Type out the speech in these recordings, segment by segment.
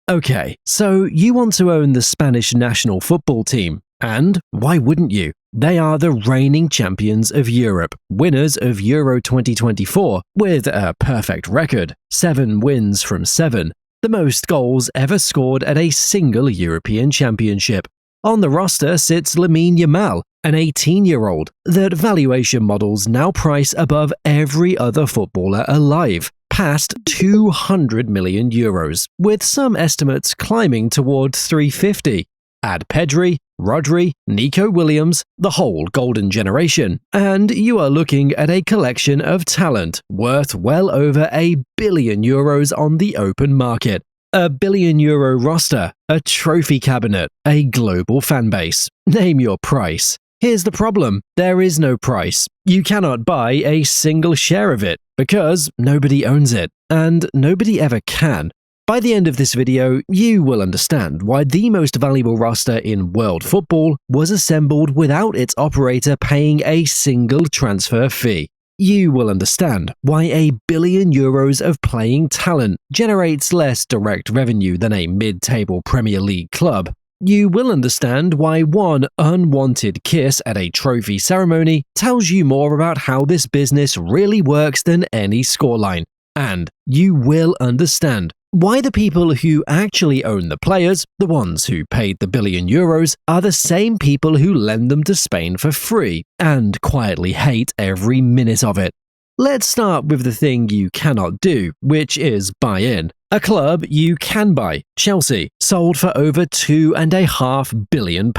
Okay, so you want to own the Spanish national football team, and why wouldn't you? They are the reigning champions of Europe, winners of Euro 2024 with a perfect record, 7 wins from 7, the most goals ever scored at a single European championship. On the roster sits Lamine Yamal, an 18-year-old that valuation models now price above every other footballer alive, past 200 million euros, with some estimates climbing toward 350. Add Pedri, Rodri, Nico Williams, the whole golden generation, and you are looking at a collection of talent worth well over €1 billion on the open market. €1 billion roster, a trophy cabinet, a global fanbase. Name your price. Here's the problem. There is no price. You cannot buy a single share of it because nobody owns it, and nobody ever can. By the end of this video, you will understand why the most valuable roster in world football was assembled without its operator paying a single transfer fee. You will understand why €1 billion of playing talent generates less direct revenue than a mid-table Premier League club. You will understand why one unwanted kiss at a trophy ceremony tells you more about how this business really works than any scoreline. And you will understand why the people who actually own the players, the ones who paid the €1 billion, are the same people who lend them to Spain for free and quietly hate every minute of it. Let's start with the thing you cannot do, which is buy in. A club you can buy, Chelsea, sold for over £2.5 billion.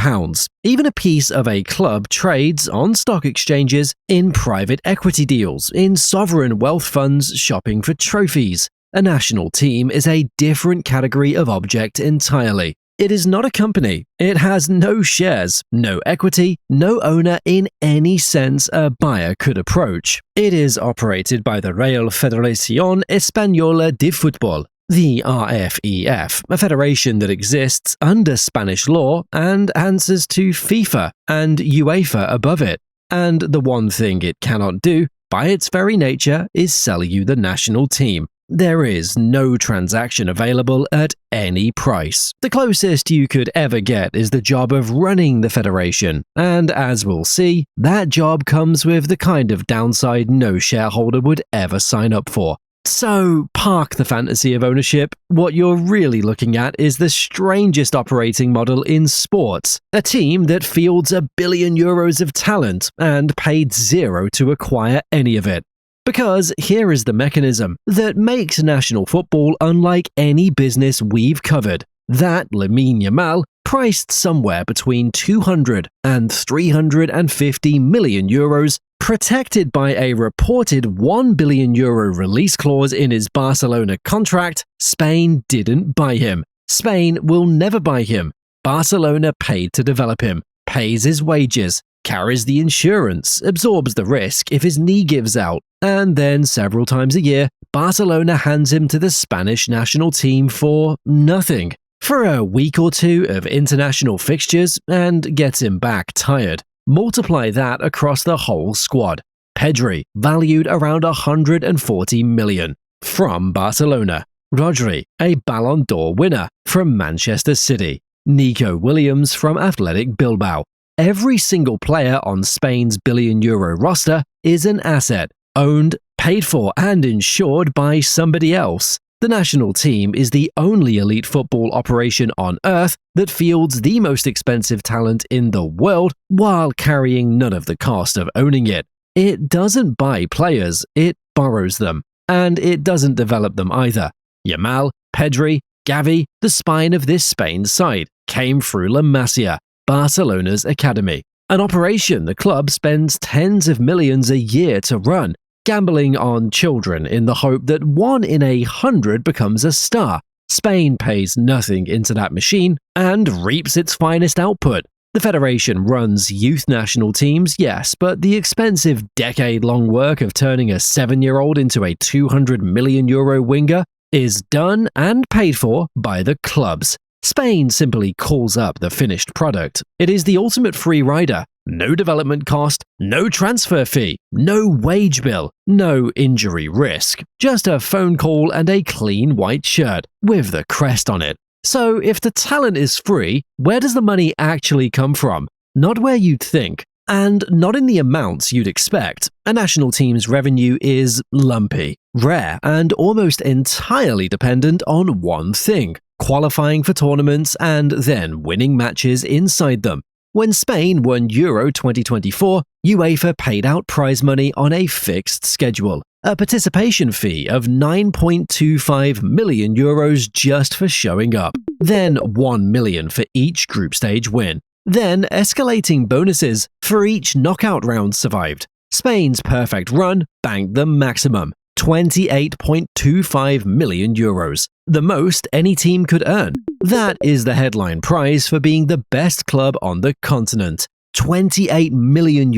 Even a piece of a club trades on stock exchanges, in private equity deals, in sovereign wealth funds shopping for trophies. A national team is a different category of object entirely. It is not a company. It has no shares, no equity, no owner in any sense a buyer could approach. It is operated by the Real Federación Española de Fútbol, the RFEF, a federation that exists under Spanish law and answers to FIFA and UEFA above it. And the one thing it cannot do, by its very nature, is sell you the national team. There is no transaction available at any price. The closest you could ever get is the job of running the federation, and as we'll see, that job comes with the kind of downside no shareholder would ever sign up for. So, park the fantasy of ownership. What you're really looking at is the strangest operating model in sports. A team that fields €1 billion of talent and paid zero to acquire any of it. Because here is the mechanism that makes national football unlike any business we've covered. That Lamine Yamal, priced somewhere between 200 and 350 million euros, protected by a reported €1 billion release clause in his Barcelona contract, Spain didn't buy him. Spain will never buy him. Barcelona paid to develop him, pays his wages, carries the insurance, absorbs the risk if his knee gives out, and then several times a year, Barcelona hands him to the Spanish national team for nothing. For a week or two of international fixtures, and gets him back tired. Multiply that across the whole squad. Pedri, valued around 140 million, from Barcelona. Rodri, a Ballon d'Or winner, from Manchester City. Nico Williams from Athletic Bilbao. Every single player on Spain's €1 billion roster is an asset, owned, paid for, and insured by somebody else. The national team is the only elite football operation on earth that fields the most expensive talent in the world while carrying none of the cost of owning it. It doesn't buy players, it borrows them. And it doesn't develop them either. Yamal, Pedri, Gavi, the spine of this Spain side, came through La Masia, Barcelona's academy, an operation the club spends tens of millions a year to run, gambling on children in the hope that 1 in 100 becomes a star. Spain pays nothing into that machine and reaps its finest output. The federation runs youth national teams, yes, but the expensive decade-long work of turning a 7-year-old into a €200 million winger is done and paid for by the clubs. Spain simply calls up the finished product. It is the ultimate free rider. No development cost, no transfer fee, no wage bill, no injury risk. Just a phone call and a clean white shirt with the crest on it. So, if the talent is free, where does the money actually come from? Not where you'd think, and not in the amounts you'd expect. A national team's revenue is lumpy, rare, and almost entirely dependent on one thing: qualifying for tournaments and then winning matches inside them. When Spain won Euro 2024, UEFA paid out prize money on a fixed schedule, a participation fee of €9.25 million just for showing up, then €1 million for each group stage win, then escalating bonuses for each knockout round survived. Spain's perfect run banked the maximum, €28.25 million, the most any team could earn. That is the headline prize for being the best club on the continent. €28 million.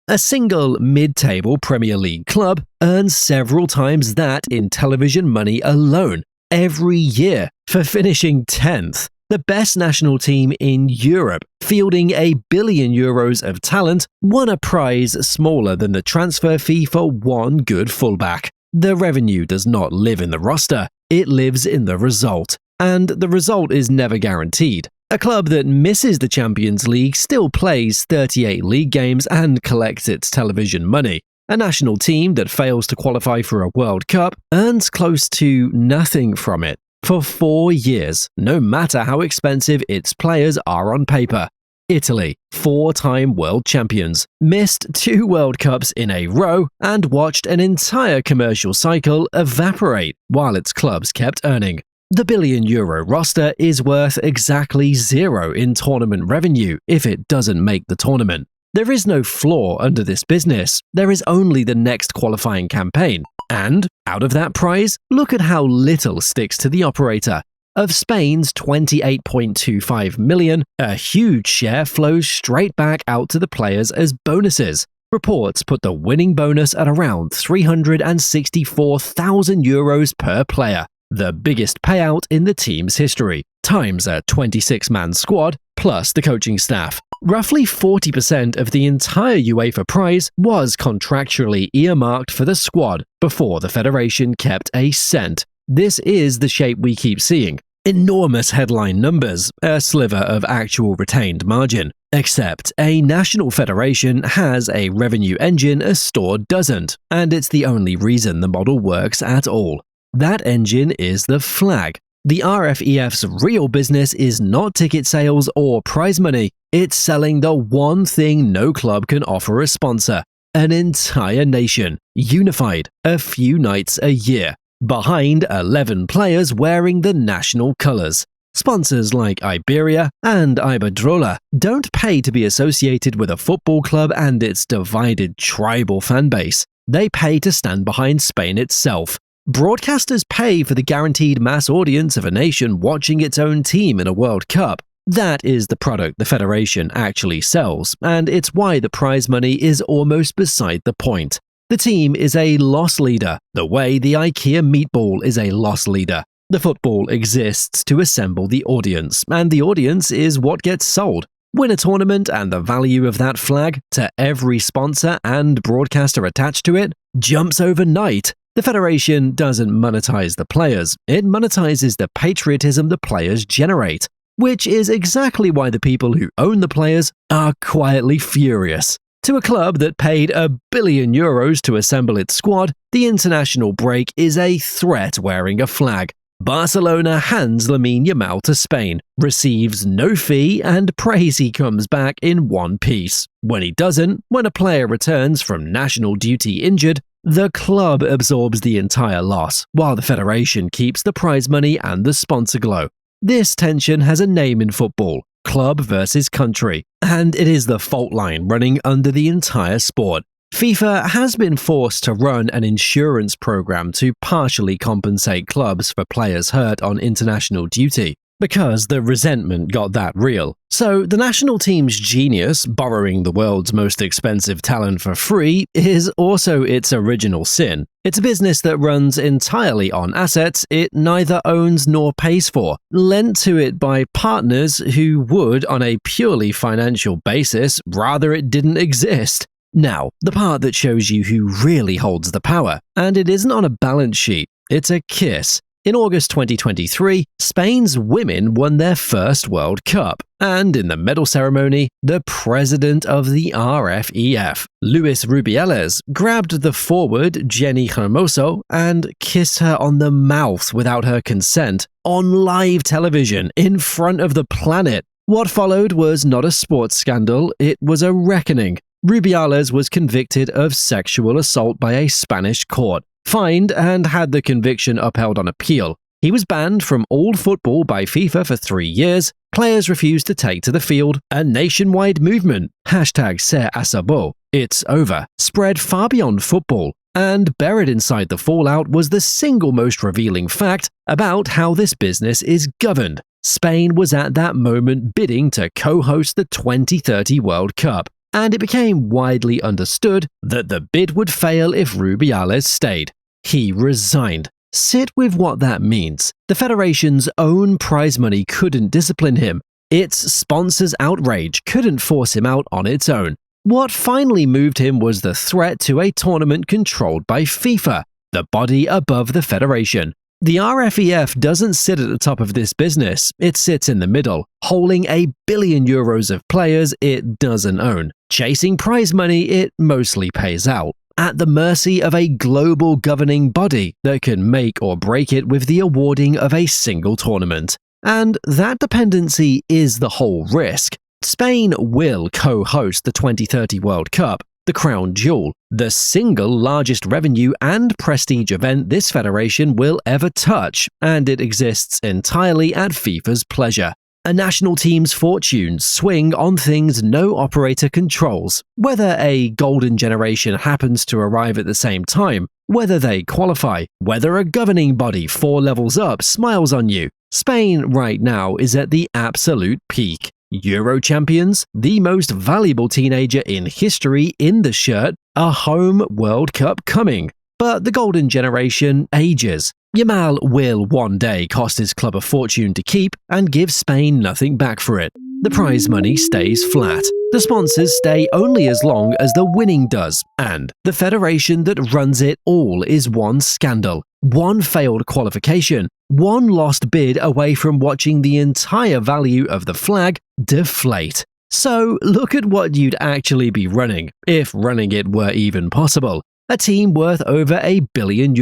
A single mid-table Premier League club earns several times that in television money alone, every year, for finishing 10th. The best national team in Europe, fielding €1 billion of talent, won a prize smaller than the transfer fee for one good fullback. The revenue does not live in the roster, it lives in the result. And the result is never guaranteed. A club that misses the Champions League still plays 38 league games and collects its television money. A national team that fails to qualify for a World Cup earns close to nothing from it for 4 years, no matter how expensive its players are on paper. Italy, 4-time world champions, missed 2 World Cups in a row and watched an entire commercial cycle evaporate while its clubs kept earning. The €1 billion roster is worth exactly 0 in tournament revenue if it doesn't make the tournament. There is no floor under this business, there is only the next qualifying campaign. And, out of that prize, look at how little sticks to the operator. Of Spain's €28.25 million, a huge share flows straight back out to the players as bonuses. Reports put the winning bonus at around €364,000 per player, the biggest payout in the team's history, times a 26-man squad plus the coaching staff. Roughly 40% of the entire UEFA prize was contractually earmarked for the squad before the federation kept a cent. This is the shape we keep seeing. Enormous headline numbers, a sliver of actual retained margin. Except a national federation has a revenue engine a store doesn't, and it's the only reason the model works at all. That engine is the flag. The RFEF's real business is not ticket sales or prize money, it's selling the one thing no club can offer a sponsor: an entire nation, unified a few nights a year, behind 11 players wearing the national colors. Sponsors like Iberia and Iberdrola don't pay to be associated with a football club and its divided tribal fanbase. They pay to stand behind Spain itself. Broadcasters pay for the guaranteed mass audience of a nation watching its own team in a World Cup. That is the product the federation actually sells, and it's why the prize money is almost beside the point. The team is a loss leader, the way the IKEA meatball is a loss leader. The football exists to assemble the audience, and the audience is what gets sold. Win a tournament and the value of that flag to every sponsor and broadcaster attached to it jumps overnight. The federation doesn't monetize the players, it monetizes the patriotism the players generate, which is exactly why the people who own the players are quietly furious. To a club that paid €1 billion to assemble its squad, the international break is a threat wearing a flag. Barcelona hands Lamine Yamal to Spain, receives no fee, and prays he comes back in one piece. When he doesn't, when a player returns from national duty injured, the club absorbs the entire loss, while the federation keeps the prize money and the sponsor glow. This tension has a name in football: club versus country, and it is the fault line running under the entire sport. FIFA has been forced to run an insurance program to partially compensate clubs for players hurt on international duty, because the resentment got that real. So the national team's genius, borrowing the world's most expensive talent for free, is also its original sin. It's a business that runs entirely on assets it neither owns nor pays for, lent to it by partners who would, on a purely financial basis, rather it didn't exist. Now, the part that shows you who really holds the power, and it isn't on a balance sheet, it's a kiss. In August 2023, Spain's women won their first World Cup, and in the medal ceremony, the president of the RFEF, Luis Rubiales, grabbed the forward Jenny Hermoso and kissed her on the mouth without her consent on live television in front of the planet. What followed was not a sports scandal, it was a reckoning. Rubiales was convicted of sexual assault by a Spanish court, fined, and had the conviction upheld on appeal. He was banned from all football by FIFA for 3 years. Players refused to take to the field. A nationwide movement, #Se acabó, it's over, spread far beyond football. And buried inside the fallout was the single most revealing fact about how this business is governed. Spain was at that moment bidding to co-host the 2030 World Cup, and it became widely understood that the bid would fail if Rubiales stayed. He resigned. Sit with what that means. The federation's own prize money couldn't discipline him. Its sponsors' outrage couldn't force him out on its own. What finally moved him was the threat to a tournament controlled by FIFA, the body above the federation. The RFEF doesn't sit at the top of this business, it sits in the middle, holding €1 billion of players it doesn't own. Chasing prize money it mostly pays out, at the mercy of a global governing body that can make or break it with the awarding of a single tournament. And that dependency is the whole risk. Spain will co-host the 2030 World Cup, the crown jewel, the single largest revenue and prestige event this federation will ever touch, and it exists entirely at FIFA's pleasure. A national team's fortunes swing on things no operator controls. Whether a golden generation happens to arrive at the same time, whether they qualify, whether a governing body 4 levels up smiles on you. Spain right now is at the absolute peak. Euro champions, the most valuable teenager in history in the shirt, a home World Cup coming. But the golden generation ages. Yamal will one day cost his club a fortune to keep and give Spain nothing back for it. The prize money stays flat. The sponsors stay only as long as the winning does, and the federation that runs it all is one scandal, one failed qualification, one lost bid away from watching the entire value of the flag deflate. So look at what you'd actually be running, if running it were even possible. A team worth over €1 billion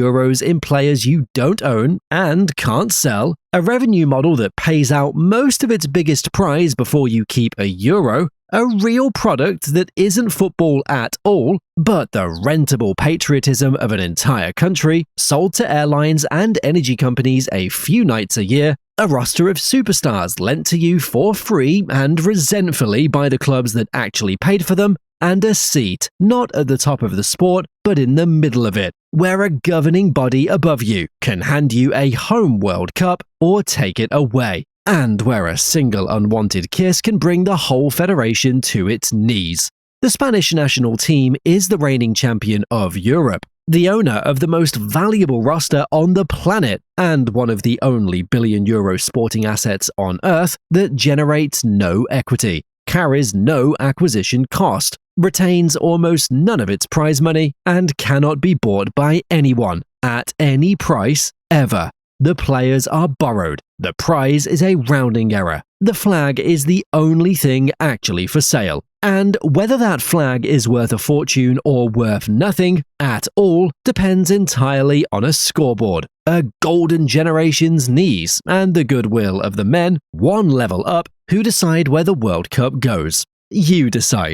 in players you don't own and can't sell, a revenue model that pays out most of its biggest prize before you keep a euro, a real product that isn't football at all, but the rentable patriotism of an entire country, sold to airlines and energy companies a few nights a year, a roster of superstars lent to you for free and resentfully by the clubs that actually paid for them, and a seat, not at the top of the sport, but in the middle of it, where a governing body above you can hand you a home World Cup or take it away, and where a single unwanted kiss can bring the whole federation to its knees. The Spanish national team is the reigning champion of Europe, the owner of the most valuable roster on the planet, and one of the only €1 billion sporting assets on Earth that generates no equity, carries no acquisition cost, retains almost none of its prize money, and cannot be bought by anyone, at any price, ever. The players are borrowed, the prize is a rounding error, the flag is the only thing actually for sale, and whether that flag is worth a fortune or worth nothing at all depends entirely on a scoreboard, a golden generation's knees, and the goodwill of the men, one level up, who decide where the World Cup goes. You decide.